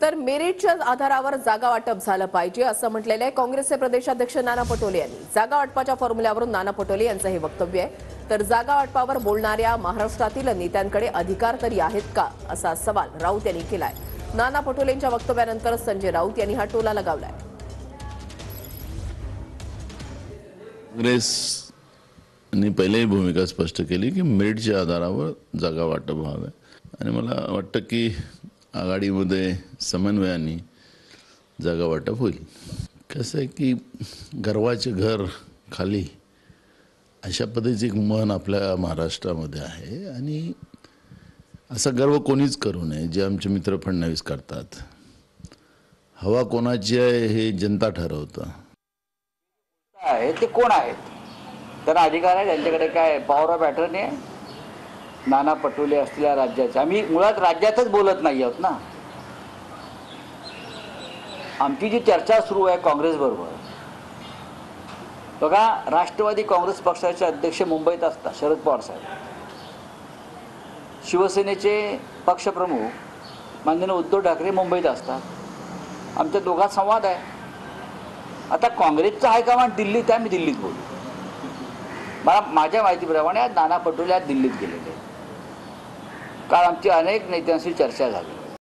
तर मेरिटच्या आधारावर जागा वाटप झालं पाहिजे असं म्हटलेलं आहे काँग्रेसचे प्रदेशाध्यक्ष नाना पटोले यांनी। जागा वाटपाच्या फॉर्म्युल्यावरून नाना पटोले यांचं हे वक्तव्य आहे। तर जागा वाटपावर बोलणाऱ्या महाराष्ट्रातील नेत्यांकडे अधिकार तरी आहेत का असा सवाल राऊत यांनी केलाय। नाना पटोलेंच्या वक्तव्यानंतर संजय राऊत यांनी हा टोला लगावलाय। काँग्रेसने पहिली भूमिका स्पष्ट केली की मेरिटच्या आधारावर जागा वाटप व्हावे आणि मला वाटतं की आघाडीमध्ये समन्वयाने जागा वाटप होईल। कसं आहे की गर्वाचे घर खाली अशा पद्धतीचे एक मन आपल्या महाराष्ट्रामध्ये आहे आणि असा गर्व कोणीच करू नये जे आमचे मित्र फडणवीस करतात। हवा कोणाची आहे हे जनता ठरवतं आहे ते कोण आहेत, त्यांना अधिकार आहे, त्यांच्याकडे काय पॉवर ऑफ अटर्नी आहे। नाना पटोले असलेल्या राज्याचे आम्ही मुळात राज्यातच बोलत नाही आहोत ना। आमची जी चर्चा सुरू आहे काँग्रेस बरोबर, बघा राष्ट्रवादी काँग्रेस पक्षाचे अध्यक्ष मुंबईत असतात शरद पवार साहेब, शिवसेनेचे पक्षप्रमुख माननीय उद्धव ठाकरे मुंबईत असतात, आमच्या दोघात संवाद आहे। आता काँग्रेसचा हायकमांड दिल्लीत आहे, मी दिल्लीत बोलू। मला माझ्या माहितीप्रमाणे नाना पटोले आज दिल्लीत गेलेले, काल आमची अनेक नेत्यांशी चर्चा झाली।